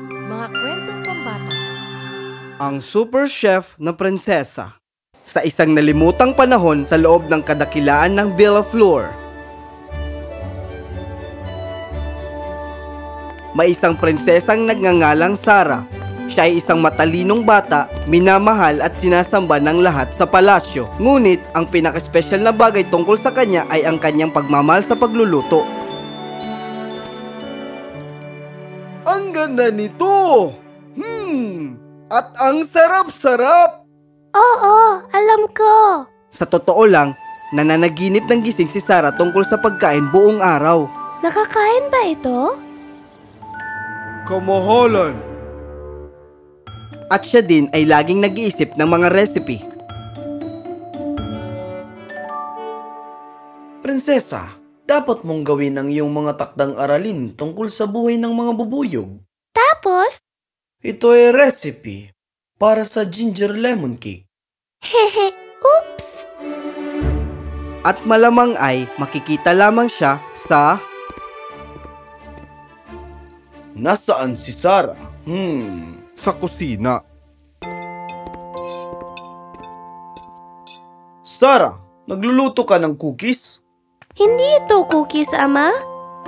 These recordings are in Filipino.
Mga kwentong pambata. Ang super chef na prinsesa. Sa isang nalimutang panahon sa loob ng kadakilaan ng Villafleur, may isang prinsesang nagngangalang Sarah. Siya ay isang matalinong bata, minamahal at sinasamba ng lahat sa palasyo. Ngunit ang pinaka-special na bagay tungkol sa kanya ay ang kanyang pagmamahal sa pagluluto. Ang ganda nito! At ang sarap-sarap! Oo, alam ko. Sa totoo lang, nananaginip ng gising si Sarah tungkol sa pagkain buong araw. Nakakain ba ito? Kamahalan! At siya din ay laging nag-iisip ng mga recipe. Prinsesa, dapat mong gawin ang iyong mga takdang aralin tungkol sa buhay ng mga bubuyog. Tapos? Ito ay recipe para sa ginger lemon cake. Hehe, oops! At malamang ay makikita lamang siya sa... Nasaan si Sarah? sa kusina. Sarah, nagluluto ka ng cookies? Hindi ito cookies, Ama.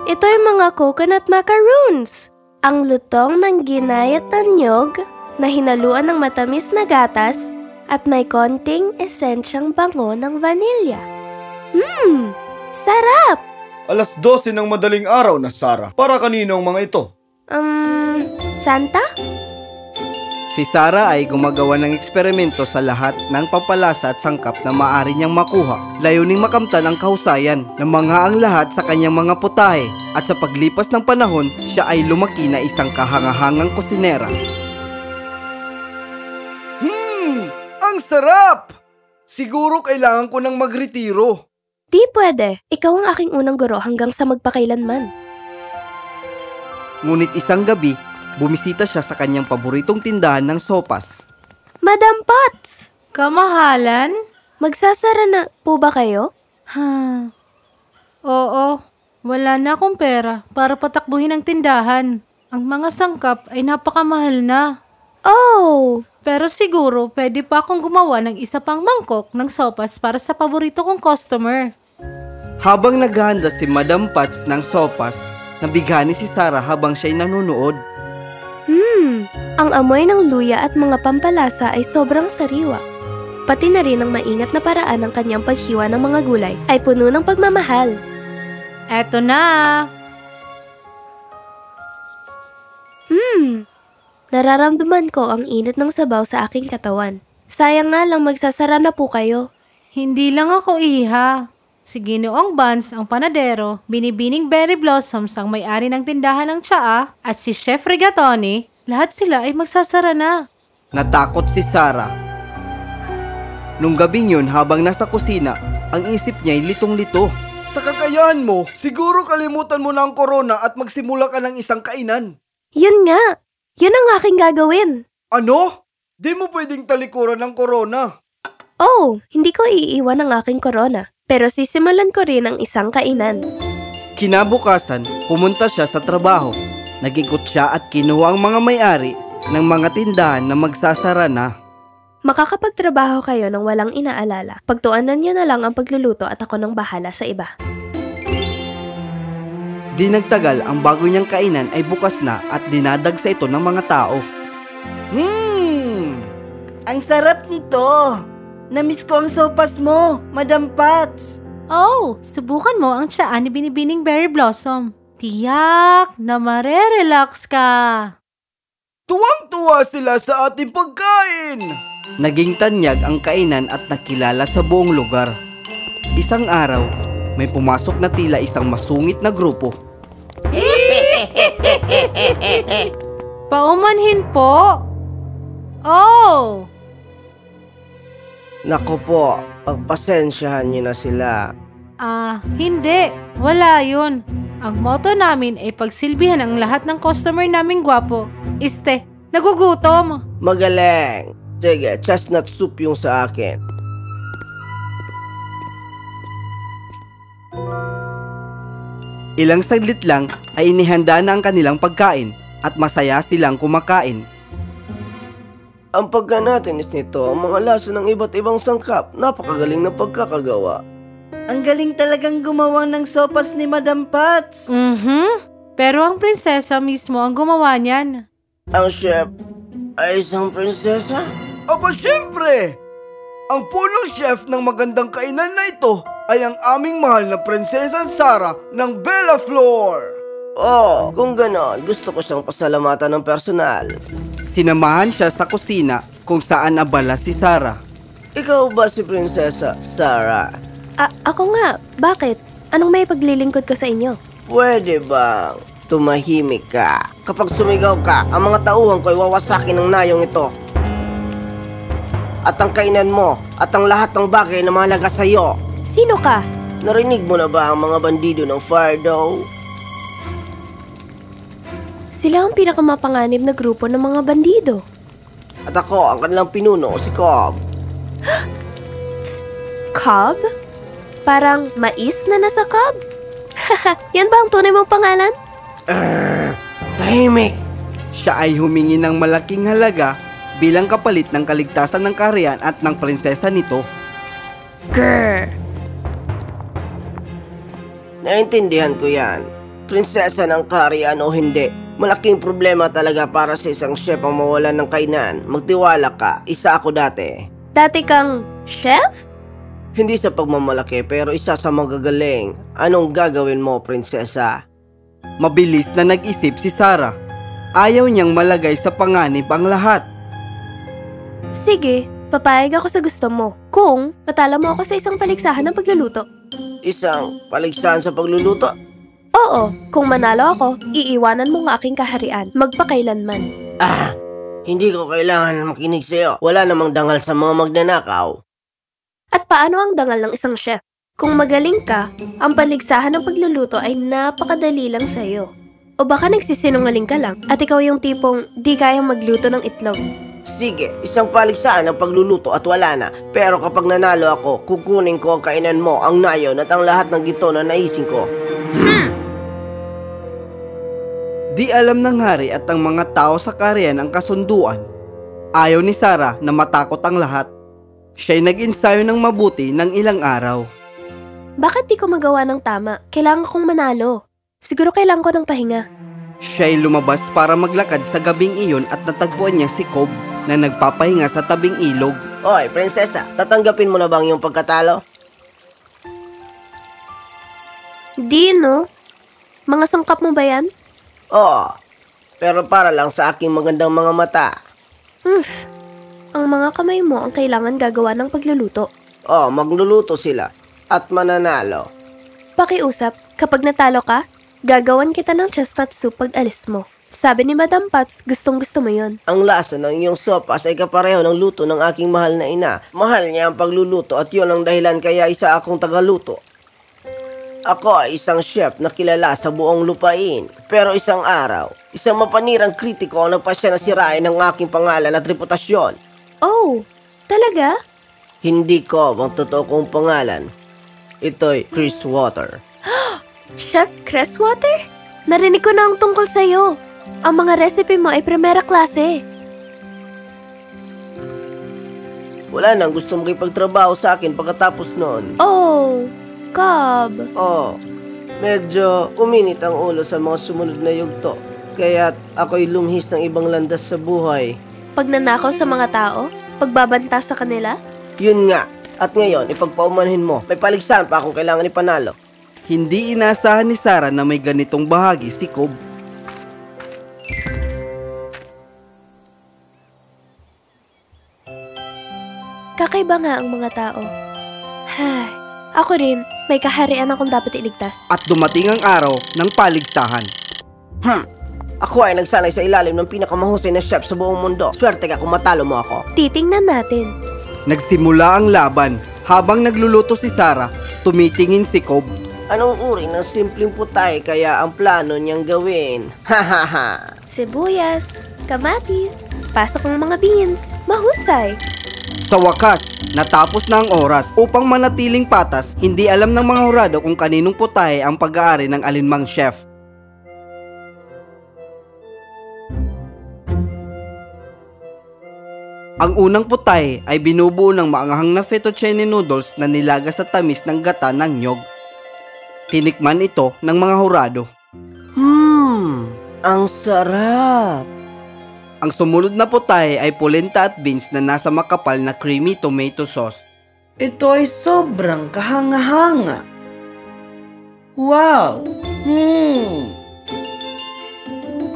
Ito ay mga coconut macaroons. Ang lutong ng ginayat na niyog na hinaluan ng matamis na gatas at may konting esensyang bango ng vanilya. Sarap! Alas 12 ng madaling araw na, Sarah. Para kanino ang mga ito? Santa? Si Sarah ay gumagawa ng eksperimento sa lahat ng pampalasa at sangkap na maaari niyang makuha. Layuning makamtan ang kahusayan ng mga ang lahat sa kanyang mga putahe. At sa paglipas ng panahon, siya ay lumaki na isang kahangahangang kusinera. Ang sarap! Siguro kailangan ko nang magretiro. Di pwede. Ikaw ang aking unang guro hanggang sa magpakailanman. Ngunit isang gabi, bumisita siya sa kanyang paboritong tindahan ng sopas. Madam Potts! Kamahalan? Magsasara na po ba kayo? Oo, wala na akong pera para patakbuhin ang tindahan. Ang mga sangkap ay napakamahal na. Oh! Pero siguro pwede pa akong gumawa ng isa pang mangkok ng sopas para sa paborito kong customer. Habang naghahanda si Madam Potts ng sopas, nabighani si Sarah habang siya'y nanonood. Ang amoy ng luya at mga pampalasa ay sobrang sariwa. Pati na rin ang maingat na paraan ng kanyang paghiwa ng mga gulay ay puno ng pagmamahal. Eto na! Nararamdaman ko ang init ng sabaw sa aking katawan. Sayang nga lang magsasara na po kayo. Hindi lang ako iha. Si Ginoong Buns, ang panadero, Binibining Berry Blossoms, ang may-ari ng tindahan ng tsaa, at si Chef Rigatoni, lahat sila ay magsasara na. Natakot si Sarah. Nung gabing yun, habang nasa kusina, ang isip niya ay litong-lito. Sa kakayahan mo, siguro kalimutan mo na ang corona at magsimula ka ng isang kainan. Yun nga! Yun ang aking gagawin. Ano? Di mo pwedeng talikuran ng corona. Oh, hindi ko iiwan ang aking corona. Pero sisimulan ko rin ang isang kainan. Kinabukasan, pumunta siya sa trabaho. Nag-ikot siya at kinuha ang mga may-ari ng mga tindahan na magsasara na. Makakapagtrabaho kayo ng walang inaalala. Pagtuunan niyo na lang ang pagluluto at ako nang bahala sa iba. Di nagtagal, ang bago niyang kainan ay bukas na at dinadagsa ito ng mga tao. Ang sarap nito! Namiss ko ang sopas mo, Madam Potts. Oh, subukan mo ang tsaa ni Binibining Berry Blossom. Tiyak na marerelax ka. Tuwang-tuwa sila sa ating pagkain! Naging tanyag ang kainan at nakilala sa buong lugar. Isang araw, may pumasok na tila isang masungit na grupo. Paumanhin po. Oh! Naku po, pagpasensyahan niyo na sila. Hindi. Wala yun. Ang motto namin ay pagsilbihan ang lahat ng customer naming gwapo. Nagugutom. Magaling. Sige, chestnut soup yung sa akin. Ilang saglit lang ay inihanda na ang kanilang pagkain at masaya silang kumakain. Ang pagkanatin nito, ang mga lasa ng iba't ibang sangkap, napakagaling na pagkakagawa. Ang galing talagang gumawa ng sopas ni Madam Pats. Pero ang prinsesa mismo ang gumawa niyan. Ang chef ay isang prinsesa? Aba syempre! Ang punong chef ng magandang kainan na ito ay ang aming mahal na prinsesa Sarah ng Bella Flor. Oh, kung ganon, gusto ko siyang pasalamatan ng personal. Sinamahan siya sa kusina kung saan abala si Sarah. Ikaw ba si Prinsesa Sarah? Ako nga. Bakit? Anong may paglilingkod ko sa inyo? Pwede bang tumahimik ka? Kapag sumigaw ka, ang mga tauhan ko ay wawasakin ng nayong ito. At ang kainan mo, at ang lahat ng bagay na mahalaga sa'yo. Sino ka? Narinig mo na ba ang mga bandido ng Fardo? Sila ang pinakamapanganib na grupo ng mga bandido. At ako, ang kanilang pinuno, si Cobb. Cobb? Parang mais na nasa cob? Yan ba ang tunay mong pangalan? Tahimik! Siya ay humingi ng malaking halaga bilang kapalit ng kaligtasan ng kaharian at ng prinsesa nito. Grr! Naintindihan ko yan. Prinsesa ng kaharian o hindi, malaking problema talaga para sa isang chef ang mawalan ng kainan. Magtiwala ka, isa ako dati. Dati kang chef? Hindi sa pagmamalaki pero isa sa magagaling. Anong gagawin mo, prinsesa? Mabilis na nag-isip si Sarah. Ayaw niyang malagay sa panganib ang lahat. Sige, papayag ako sa gusto mo. Kung matalo mo ako sa isang paligsahan ng pagluluto. Isang paligsahan sa pagluluto? Oo, kung manalo ako, iiwanan mo ang aking kaharian, magpakailanman. Hindi ko kailangan makinig sa'yo. Wala namang dangal sa mga magnanakaw. At paano ang dangal ng isang chef? Kung magaling ka, ang paligsahan ng pagluluto ay napakadali lang sa'yo. O baka nagsisinungaling ka lang at ikaw yung tipong di kayang magluto ng itlog. Sige, isang paligsahan ng pagluluto at wala na. Pero kapag nanalo ako, kukunin ko ang kainan mo, ang nayon at ang lahat ng gito na naisin ko. Di alam ng hari at ang mga tao sa kaharian ang kasunduan. Ayaw ni Sarah na matakot ang lahat. Siya'y nag-ensayo ng mabuti ng ilang araw. Bakit di ko magawa ng tama? Kailangan kong manalo. Siguro kailangan ko ng pahinga. Siya'y lumabas para maglakad sa gabing iyon at natagpuan niya si Cobb na nagpapahinga sa tabing ilog. Oy, prinsesa, tatanggapin mo na bang yung pagkatalo? Di, no? Mga sangkap mo ba yan? Oo, pero para lang sa aking magandang mga mata. Ang mga kamay mo ang kailangan gagawa ng pagluluto. Magluluto sila at mananalo. Pakiusap, kapag natalo ka, gagawan kita ng chestnut soup pag alis mo. Sabi ni Madam Pats, gustong-gusto mo yon. Ang lasa ng iyong sopas ay kapareho ng luto ng aking mahal na ina. Mahal niya ang pagluluto at yun ang dahilan kaya isa akong tagaluto. Ako ay isang chef na kilala sa buong lupain. Pero isang araw, isang mapanirang kritiko ang nagpasya na sirain ang aking pangalan at reputasyon. Oh, talaga? Hindi ko ang totoo kong pangalan. Ito'y Chris Water. Chef Cresswater? Narinig ko na ang tungkol sa'yo. Ang mga recipe mo ay primera klase. Wala nang gusto makipagtrabaho sa akin pagkatapos noon. Oh, Cobb. Medyo uminit ang ulo sa mga sumunod na yugto. Kaya't ako'y lumhis ng ibang landas sa buhay. Pagnanakaw sa mga tao? Pagbabanta sa kanila? Yun nga. At ngayon, ipagpaumanhin mo. May paligsahan pa akong kailangan ipanalo. Hindi inaasahan ni Sarah na may ganitong bahagi si Cobb. Kakaiba nga ang mga tao. Ako rin, may kaharian akong dapat iligtas. At dumating ang araw ng paligsahan. Ako ay nagsanay sa ilalim ng pinakamahusay na chef sa buong mundo. Swerte ka kung matalo mo ako. Titingnan natin. Nagsimula ang laban. Habang nagluluto si Sarah, tumitingin si Cobb. Anong uri ng simpleng putay kaya ang plano niyang gawin? Sibuyas, kamatis, pasok ng mga beans, mahusay. Sa wakas, natapos na ang oras upang manatiling patas, hindi alam ng mga hurado kung kaninong putahe ang pag-aari ng alinmang chef. Ang unang putahe ay binubuo ng maanghang na fettuccine noodles na nilagas sa tamis ng gata ng nyog. Tinikman ito ng mga hurado. Ang sarap! Ang sumunod na putahe ay polenta at beans na nasa makapal na creamy tomato sauce. Ito ay sobrang kahanga-hanga. Wow!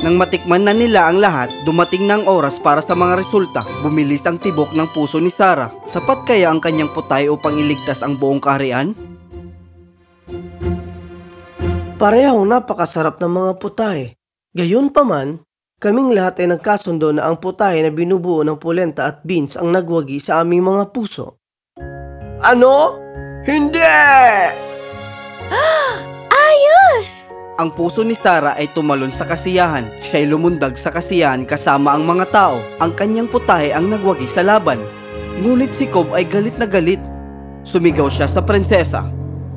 Nang matikman na nila ang lahat, dumating na ang oras para sa mga resulta. Bumilis ang tibok ng puso ni Sarah. Sapat kaya ang kanyang putahe upang iligtas ang buong kaharian? Parehong napakasarap ng mga putahe. Gayunpaman, kaming lahat ay nagkasundo na ang putahe na binubuo ng polenta at beans ang nagwagi sa aming mga puso. Ano? Hindi! Ayos! Ang puso ni Sarah ay tumalon sa kasiyahan. Siya'y lumundag sa kasiyahan kasama ang mga tao. Ang kanyang putahe ang nagwagi sa laban. Ngunit si Cobb ay galit na galit. Sumigaw siya sa prinsesa.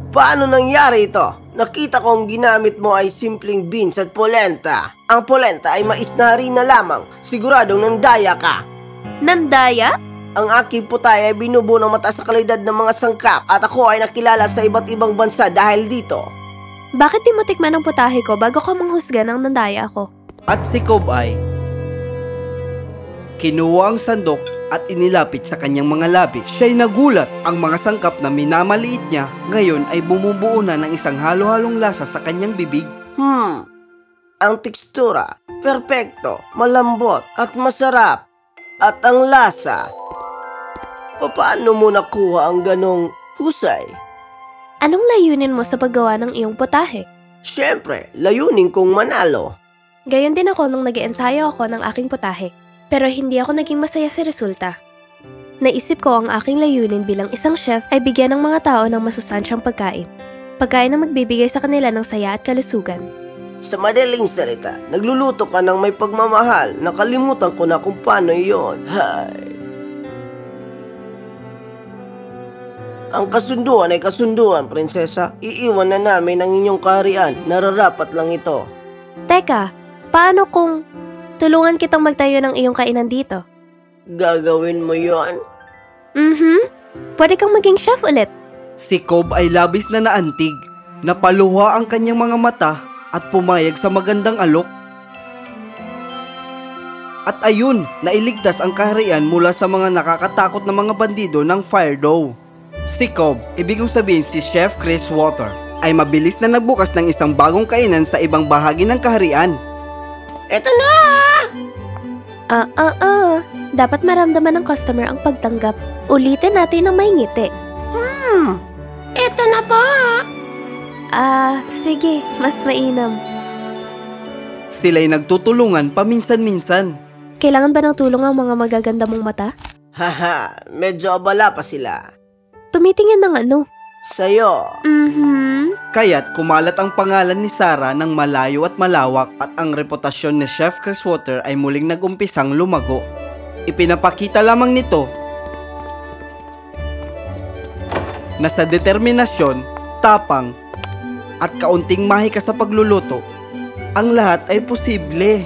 Paano nangyari ito? Nakita ko ang ginamit mo ay simpleng beans at polenta. Ang polenta ay mais na harina lamang. Siguradong nandaya ka. Nandaya? Ang aking putahe ay binubuo ng mataas na kalidad ng mga sangkap at ako ay nakilala sa iba't ibang bansa dahil dito. Bakit di mo tikman ang putahe ko bago ka manghusga ng nandaya ako? At si Cobb ay kinuha ang sandok at inilapit sa kanyang mga labi. Siya'y nagulat. Ang mga sangkap na minamaliit niya ngayon ay bumubuo na ng isang halo-halong lasa sa kanyang bibig. Ang tekstura, perpekto, malambot at masarap. At ang lasa. Paano mo nakuha ang ganong husay? Anong layunin mo sa paggawa ng iyong putahe? Siyempre, layunin kong manalo. Gayon din ako nung nag-iensayo ako ng aking putahe. Pero hindi ako naging masaya sa resulta. Naisip ko ang aking layunin bilang isang chef ay bigyan ng mga tao ng masustansyang pagkain. Pagkain na magbibigay sa kanila ng saya at kalusugan. Sa madaling salita, nagluluto ka ng may pagmamahal. Nakalimutan ko na kung paano iyon. Hay. Ang kasunduan ay kasunduan, prinsesa. Iiwan na namin ang inyong kaharian. Nararapat lang ito. Teka, paano kung tulungan kitang magtayo ng iyong kainan dito? Gagawin mo yon? Pwede kang maging chef ulit. Si Cobb ay labis na naantig. Napaluha ang kanyang mga mata at pumayag sa magandang alok. At ayun, nailigtas ang kaharian mula sa mga nakakatakot na mga bandido ng Fire Dough. Si Cobb, ibig sabihin si Chef Chris Water, ay mabilis na nagbukas ng isang bagong kainan sa ibang bahagi ng kaharian. Eto na! Dapat maramdaman ng customer ang pagtanggap. Ulitin natin ng may ngiti. Eto na po! Sige, mas mainam. Sila'y nagtutulungan paminsan-minsan. Kailangan ba ng tulong ang mga magaganda mong mata? Haha, medyo abala pa sila. Tumitingin ng ano? Sa'yo. Kaya't kumalat ang pangalan ni Sarah ng malayo at malawak at ang reputasyon ni Chef Chris Water ay muling nag-umpisang lumago. Ipinapakita lamang nito na sa determinasyon, tapang at kaunting mahika sa pagluluto, ang lahat ay posible.